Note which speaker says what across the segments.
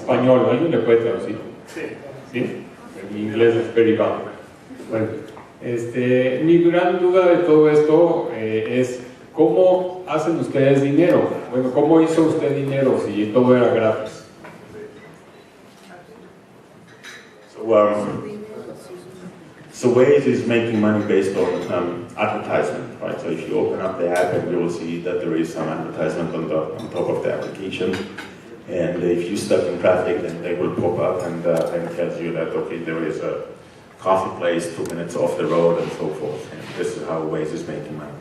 Speaker 1: español, ¿alguien le puede traducir?
Speaker 2: Sí.
Speaker 1: ¿Sí? En inglés es very bad. Bueno, mi gran duda de todo esto es ¿cómo hacen ustedes dinero? Bueno, ¿cómo hizo usted dinero si todo era gratis?
Speaker 3: So WAZE is making money based on advertisement, right? So if you open up the app and you will see that there is some advertisement on top of the application. And if you stuck in traffic, then they will pop up and tells you that, okay, there is a coffee place 2 minutes off the road and so forth. And this is how WAZE is making money.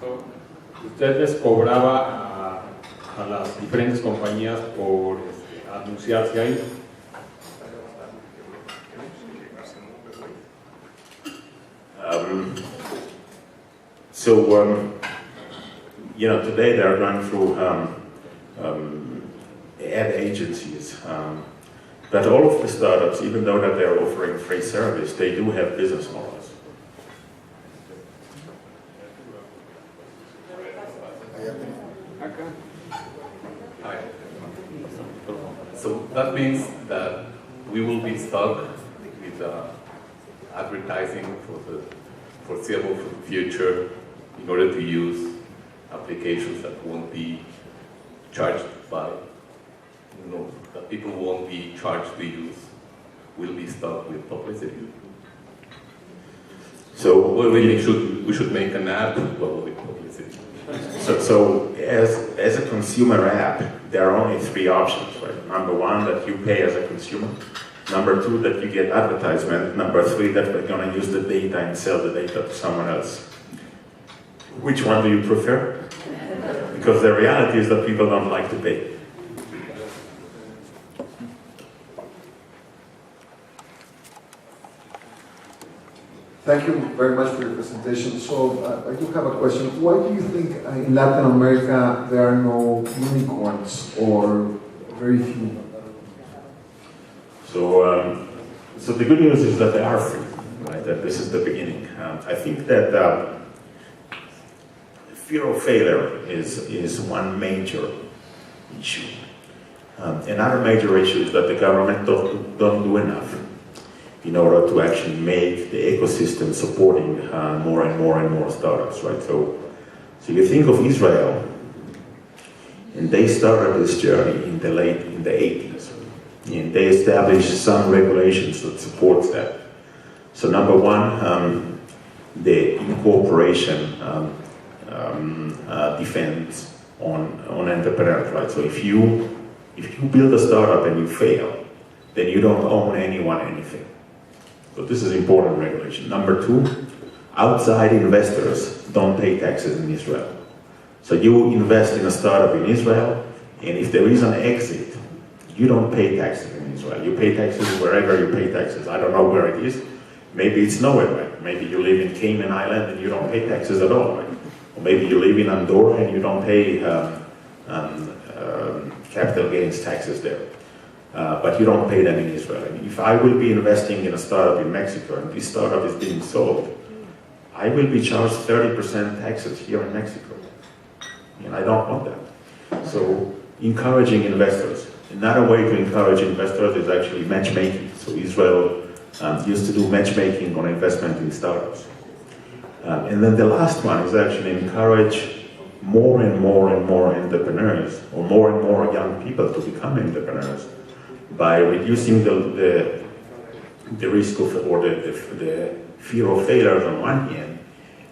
Speaker 1: So, ¿usted les cobraba a las diferentes compañías por anunciarse ahí?
Speaker 3: Today they're run through ad agencies. But all of the startups, even though that they're offering free service, they do have business models.
Speaker 4: So that means that we will be stuck with advertising for the foreseeable future in order to use applications that won't be charged by, that people won't be charged to use. We'll be stuck with publicity.
Speaker 3: So
Speaker 4: we should make an app with publicity.
Speaker 3: So as a consumer app, there are only 3 options, right? Number 1, that you pay as a consumer. Number 2, that you get advertisement. Number 3, that we're going to use the data and sell the data to someone else. Which one do you prefer? Because the reality is that people don't like to pay.
Speaker 5: Thank you very much for your presentation. So I do have a question. Why do you think in Latin America there are no unicorns or very few?
Speaker 3: So the good news is that they are free, right? That this is the beginning. I think that fear of failure is one major issue. Another major issue is that the government don't do enough in order to actually make the ecosystem supporting more and more startups, right? So you think of Israel, and they started this journey in the 80s, and they established some regulations that supports that. So number 1, the incorporation depends on entrepreneurs, right? So if you build a startup and you fail, then you don't owe anyone anything. So this is important regulation. Number 2, outside investors don't pay taxes in Israel. So you invest in a startup in Israel, and if there is an exit, you don't pay taxes in Israel. You pay taxes wherever you pay taxes. I don't know where it is. Maybe it's nowhere, right? Maybe you live in Cayman Island and you don't pay taxes at all, right? Or maybe you live in Andorra and you don't pay capital gains taxes there. But you don't pay them in Israel. I mean, if I will be investing in a startup in Mexico and this startup is being sold, I will be charged 30% taxes here in Mexico. And I don't want that. So encouraging investors. Another way to encourage investors is actually matchmaking. So Israel used to do matchmaking on investment in startups. And then the last one is actually encourage more and more entrepreneurs, or more and more young people to become entrepreneurs, by reducing the risk of, or the fear of failure on one hand,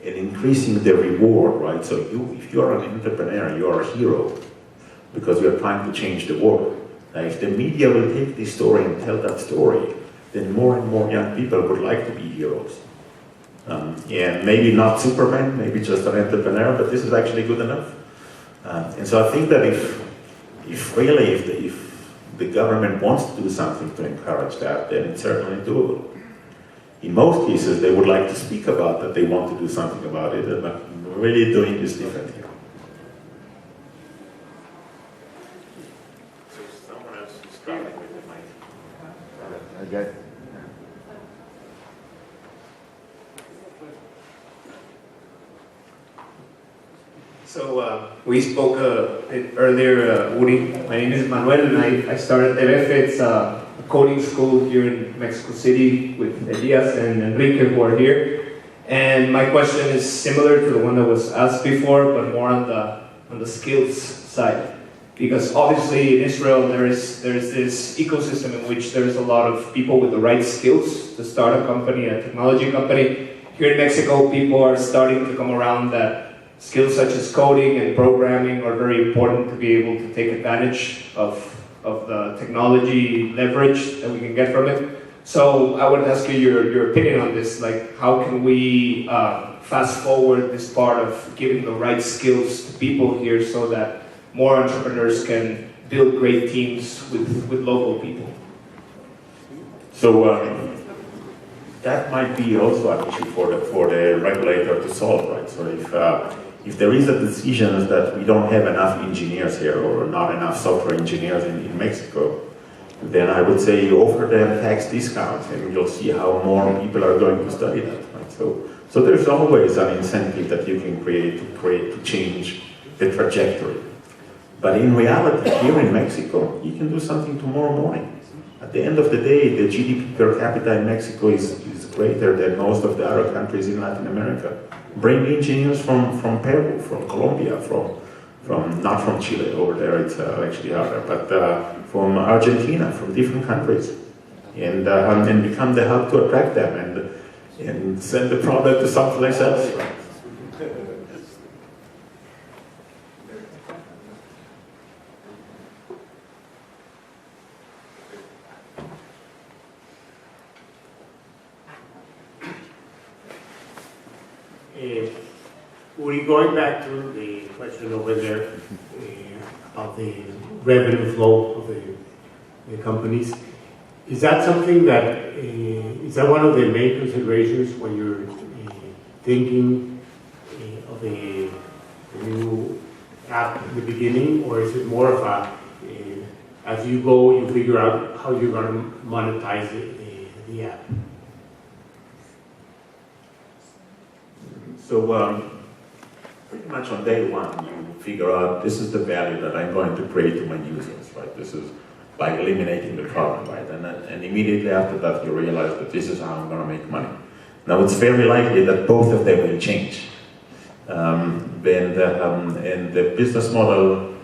Speaker 3: and increasing the reward, right? So if you are an entrepreneur, you are a hero, because you are trying to change the world. Now, if the media will take this story and tell that story, then more and more young people would like to be heroes. And maybe not Superman, maybe just an entrepreneur, but this is actually good enough. And so I think that if the government wants to do something to encourage that, then it's certainly doable. In most cases, they would like to speak about that they want to do something about it, but really doing this differently. So someone else is starting with the mic.
Speaker 5: Okay.
Speaker 6: So we spoke
Speaker 2: bit earlier, Uri. My name is Manuel, and I started TVF. It's a coding school here in Mexico City with Elias and Enrique, who are here. And my question is similar to the one that was asked before, but more on the skills side. Because obviously in Israel there is this ecosystem in which there is a lot of people with the right skills to start a company, a technology company. Here in Mexico, people are starting to come around that skills such as coding and programming are very important to be able to take advantage of the technology leverage that we can get from it. So I would ask you your opinion on this, like how can we fast forward this part of giving the right skills to people here so that more entrepreneurs can build great teams with local people?
Speaker 3: So that might be also an issue for the regulator to solve, right? So if there is a decision that we don't have enough engineers here or not enough software engineers in Mexico, then I would say you offer them tax discounts and you'll see how more people are going to study that, right? So there's always an incentive that you can create to change the trajectory. But in reality, here in Mexico, you can do something tomorrow morning. At the end of the day, the GDP per capita in Mexico is greater than most of the other countries in Latin America. Bring engineers from Peru, from Colombia, from not from Chile, over there it's actually harder, but from Argentina, from different countries, and become the hub to attract them and send the product to someplace else.
Speaker 6: Uri, going back to the question over there about the revenue flow of the companies, is that something that, is that one of the main considerations when you're thinking of the new app in the beginning, or is it more of a, as you go, you figure out how you're going to monetize the app?
Speaker 3: So pretty much on day one, you figure out this is the value that I'm going to create to my users, right? This is by eliminating the problem, right? And immediately after that, you realize that this is how I'm going to make money. Now, it's very likely that both of them will change. And the business model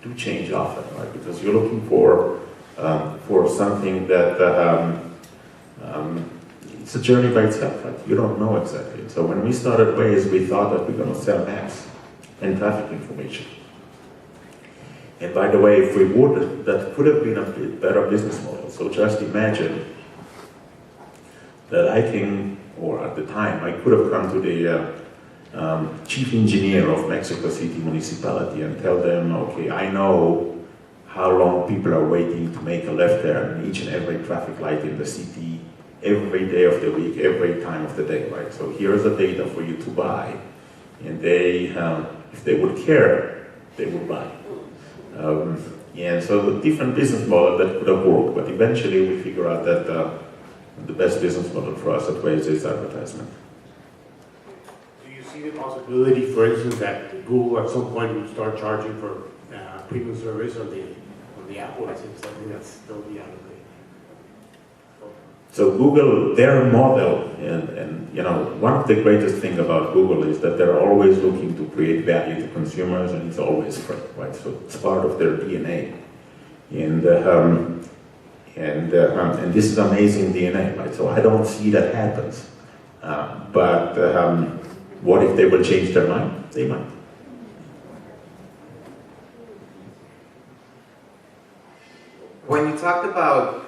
Speaker 3: do change often, right? Because you're looking for something that it's a journey by itself, right? You don't know exactly. So when we started WAZE, we thought that we're going to sell maps and traffic information. And by the way, if we would, that could have been a better business model. So just imagine that I can, or at the time, I could have come to the chief engineer of Mexico City municipality and tell them, okay, I know how long people are waiting to make a left turn in each and every traffic light in the city, every day of the week, every time of the day, right? So here's the data for you to buy. And they, if they would care, they would buy. And so the different business model that could have worked, but eventually we figure out that the best business model for us at WAZE is advertisement.
Speaker 6: Do you see the possibility, for instance, that Google at some point will start charging for premium service on the app, or is it something that's still the out of the...
Speaker 3: So Google, their model, and you know, one of the greatest things about Google is that they're always looking to create value to consumers, and it's always free, right? So it's part of their DNA, and this is amazing DNA, right? So I don't see that happens, but what if they will change their mind? They might.
Speaker 7: When you talked about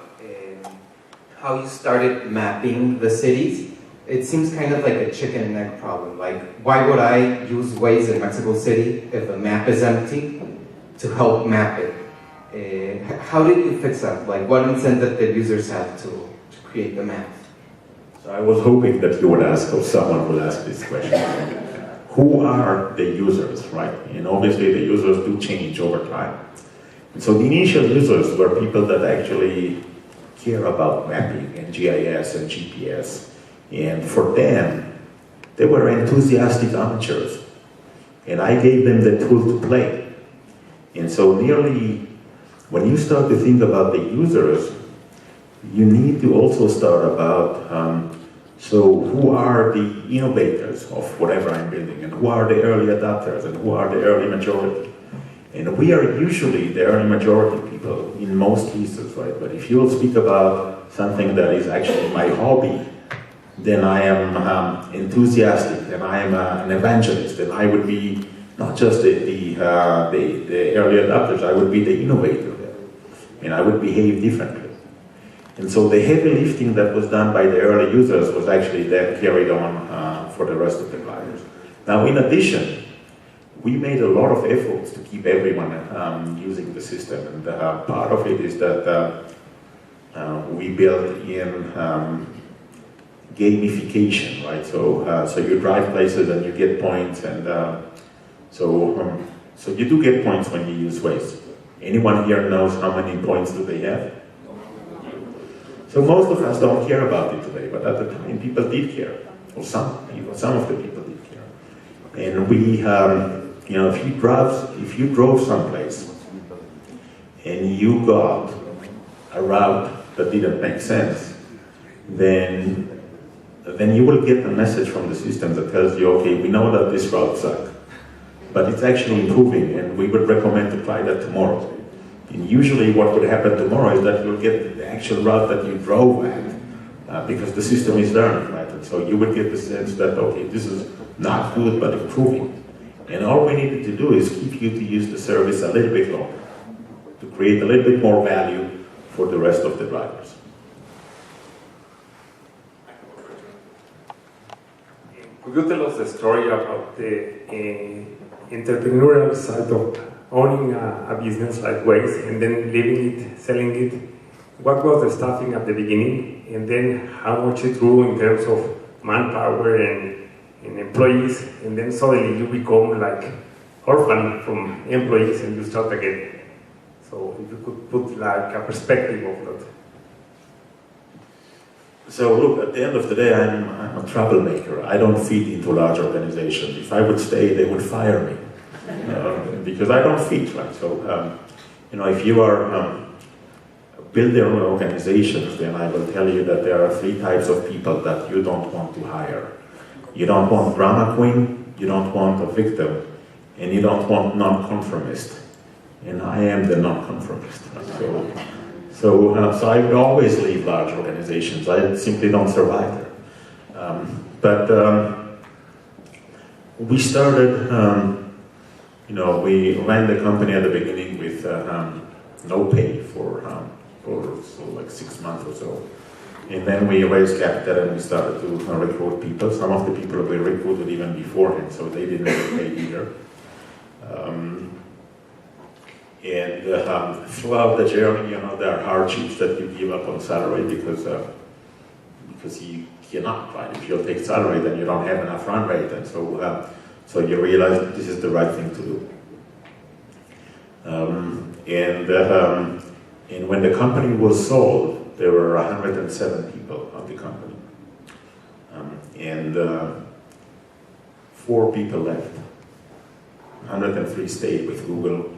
Speaker 7: how you started mapping the cities, it seems kind of like a chicken and egg problem. Like, why would I use WAZE in Mexico City if the map is empty to help map it? How did you fix that? Like, what incentive did users have to create the map?
Speaker 3: So I was hoping that you would ask, or someone would ask this question. Who are the users, right? And obviously the users do change over time. And so the initial users were people that actually care about mapping and GIS and GPS. And for them, they were enthusiastic amateurs. And I gave them the tool to play. And so nearly, when you start to think about the users, you need to also start about, so who are the innovators of whatever I'm building, and who are the early adopters, and who are the early majority. And we are usually the early majority people in most cases, right? But if you will speak about something that is actually my hobby, then I am enthusiastic, and I am an evangelist, and I would be not just the early adopters, I would be the innovator, and I would behave differently. And so the heavy lifting that was done by the early users was actually then carried on for the rest of the gliders. Now, in addition, we made a lot of efforts to keep everyone using the system, and part of it is that we built in gamification, right? So you drive places and you get points, and so you do get points when you use WAZE. Anyone here knows how many points do they have? So most of us don't care about it today, but at the time people did care, or some of the people did care. And we, you know, if you drove someplace and you got a route that didn't make sense, then you will get a message from the system that tells you, okay, we know that this route sucks, but it's actually improving, and we would recommend to try that tomorrow. And usually what would happen tomorrow is that you'll get the actual route that you drove at, because the system is learning, right? And so you would get the sense that, okay, this is not good, but improving. And all we needed to do is keep you to use the service a little bit longer, to create a little bit more value for the rest of the drivers.
Speaker 8: Could you tell us the story about the entrepreneurial side of owning a business like WAZE and then leaving it, selling it? What was the staffing at the beginning, and then how much it grew in terms of manpower and employees, and then suddenly you become like orphan from employees and you start again? So if you could put like a perspective of that.
Speaker 3: So look, at the end of the day, I'm a troublemaker. I don't fit into large organizations. If I would stay, they would fire me. Because I don't fit, right? So, you know, if you are building organizations, then I will tell you that there are 3 types of people that you don't want to hire. You don't want drama queen, you don't want a victim, and you don't want non-conformist. And I am the non-conformist. Right? So I would always leave large organizations. I simply don't survive there. But we started, you know, we ran the company at the beginning with no pay for like 6 months or so. And then we raised capital and we started to recruit people. Some of the people we recruited even beforehand, so they didn't get paid either. And throughout the journey, you know, there are hardships that you give up on salary because you cannot, right? If you take salary, then you don't have enough run rate, and so you realize that this is the right thing to do. And when the company was sold, there were 107 people on the company, and 4 people left. 103 stayed with Google.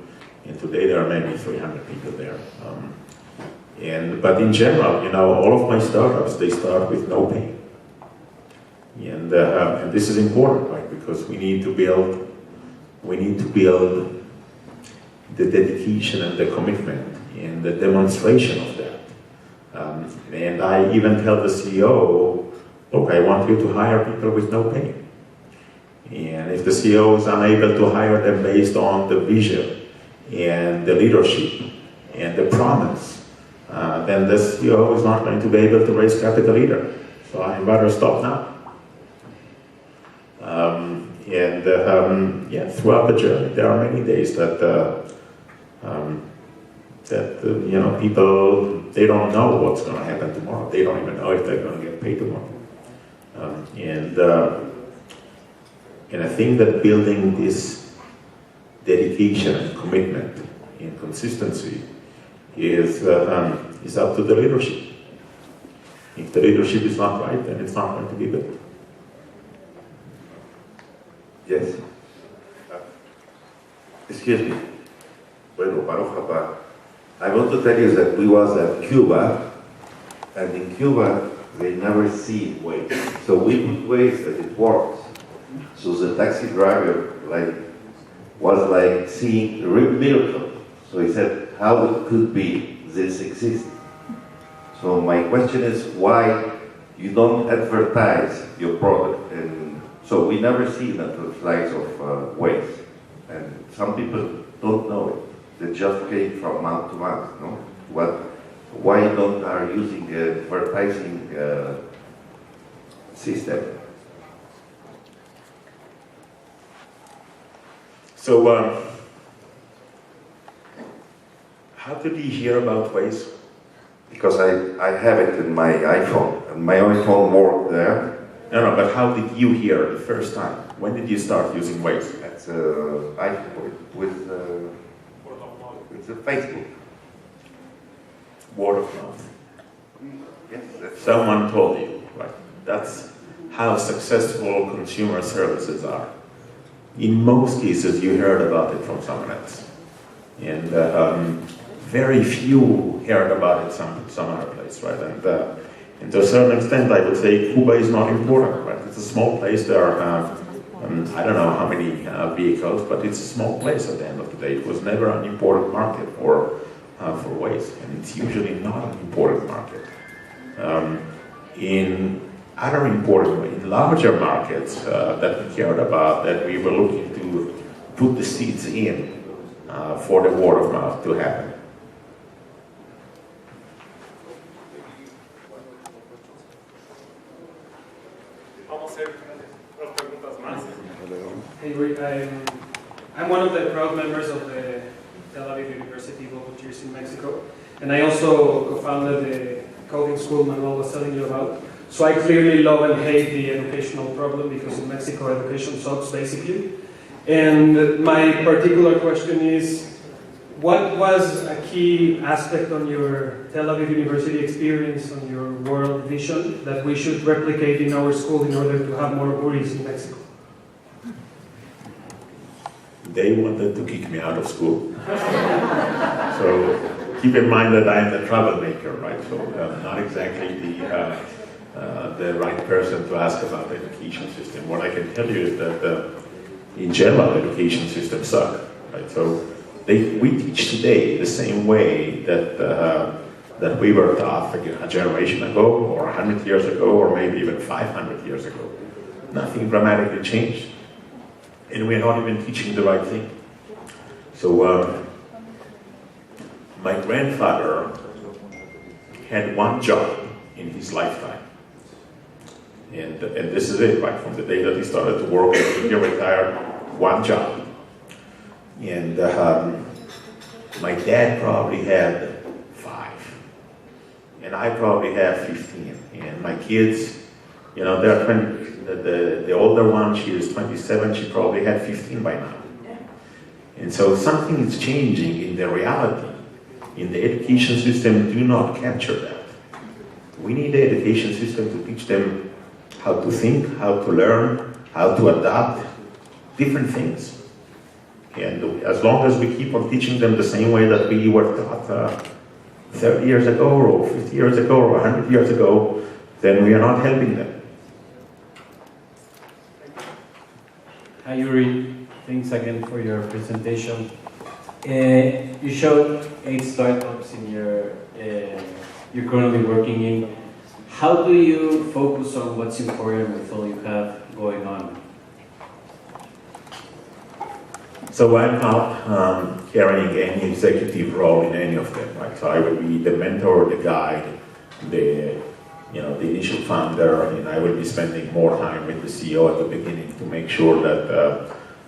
Speaker 3: And today there are maybe 300 people there. But in general, you know, all of my startups, they start with no pay. And this is important, right? Because we need to build the dedication and the commitment and the demonstration of that. And I even tell the CEO, look, I want you to hire people with no pay. And if the CEO is unable to hire them based on the vision and the leadership and the promise, then the CEO is not going to be able to raise capital either. So I better stop now. Yeah, throughout the journey, there are many days that you know, people, they don't know what's going to happen tomorrow. They don't even know if they're going to get paid tomorrow. And I think that building this dedication and commitment and consistency is up to the leadership. If the leadership is not right, then it's not going to be built.
Speaker 9: Yes. Excuse me. Bueno, Baruch haba. I want to tell you that we was at Cuba, and in Cuba they never see Waze. So we put Waze and it works. So the taxi driver was like seeing a real miracle. So he said, how it could be this exists. So my question is why you don't advertise your product. And so we never see the flights of Waze. And some people don't know it. They just came from month to month. No? Why don't are using advertising system?
Speaker 3: So, how did you hear about Waze?
Speaker 9: Because I have it in my iPhone, and my iPhone worked there.
Speaker 3: No, but how did you hear the first time? When did you start using Waze?
Speaker 9: That's with the Facebook.
Speaker 3: Word of mouth.
Speaker 9: Yes,
Speaker 3: Someone told you, right? That's how successful consumer services are. In most cases, you heard about it from someone else. And very few heard about it some other place, right? And to a certain extent, I would say Cuba is not important, right? It's a small place. There are, I don't know how many vehicles, but it's a small place at the end of the day. It was never an important market for Waze, and it's usually not an important market. In larger markets that we cared about, that we were looking to put the seeds in for the word of mouth to happen.
Speaker 10: Hey, I'm one of the proud members of the Tel Aviv University volunteers in Mexico, and I also co-founded the coding school Manuel was telling you about. So I clearly love and hate the educational problem, because in Mexico education sucks basically. And my particular question is, what was a key aspect on your Tel Aviv University experience, on your world vision, that we should replicate in our school in order to have more Uris in Mexico?
Speaker 3: They wanted to kick me out of school. So keep in mind that I'm the troublemaker, right? So I'm not exactly the right person to ask about the education system. What I can tell you is that in general, education systems suck, right? So we teach today the same way that we were taught a generation ago, or 100 years ago, or maybe even 500 years ago. Nothing dramatically changed. And we're not even teaching the right thing. So my grandfather had one job in his lifetime. And this is it, right? From the day that he started to work, he retired, one job. And my dad probably had 5. And I probably have 15. And my kids, they're 20. The older one, she is 27, she probably had 15 by now. And so something is changing in the reality. In the education system, do not capture that. We need the education system to teach them how to think, how to learn, how to adapt different things. And as long as we keep on teaching them the same way that we were taught 30 years ago, or 50 years ago, or 100 years ago, then we are not helping them.
Speaker 11: Hi Yuri, thanks again for your presentation. You showed 8 startups in you're currently working in. How do you focus on what's important with all you have going on?
Speaker 3: So I'm not carrying any executive role in any of them, right? So I will be the mentor, the guide, the initial founder, and I will be spending more time with the CEO at the beginning to make sure that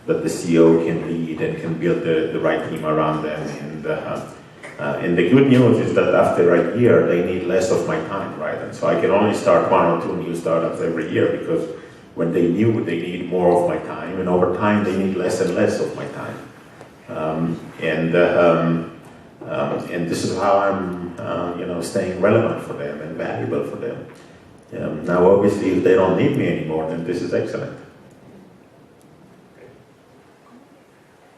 Speaker 3: the CEO can lead and can build the right team around them. And the good news is that after a year, they need less of my time, right? And so I can only start 1 or 2 new startups every year, because when they knew they need more of my time, and over time they need less and less of my time. And this is how I'm, staying relevant for them and valuable for them. Now, obviously, if they don't need me anymore, then this is excellent.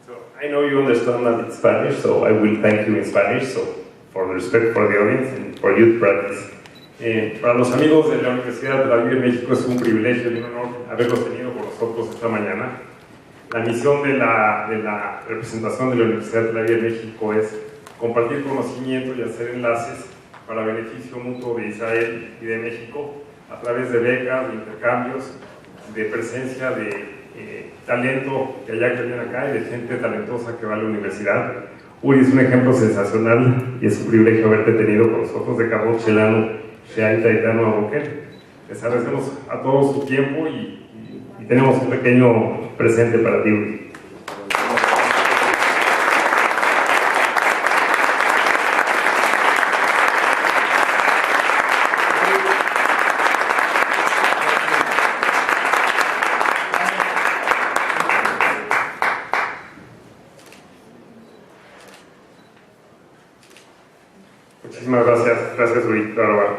Speaker 8: So I know know you understand a bit Spanish, so I will thank you in Spanish, so for the respect for the audience and for you to practice. Para los amigos de la Universidad de la Vida en México es un privilegio y un honor haberlos tenido con nosotros esta mañana. La misión de la representación de la Universidad de la Vida en México es compartir conocimiento y hacer enlaces para beneficio mutuo de Israel y de México a través de becas, de intercambios, de presencia de talento que haya que viene acá y de gente talentosa que va a la universidad. Uri es un ejemplo sensacional y es un privilegio haberte tenido con nosotros de Cabo Chelano, Sheaita y Tano Aboquel. Les agradecemos a todos su tiempo y tenemos un pequeño presente para ti, Uri. Muchísimas gracias. Gracias, Uri. Claro,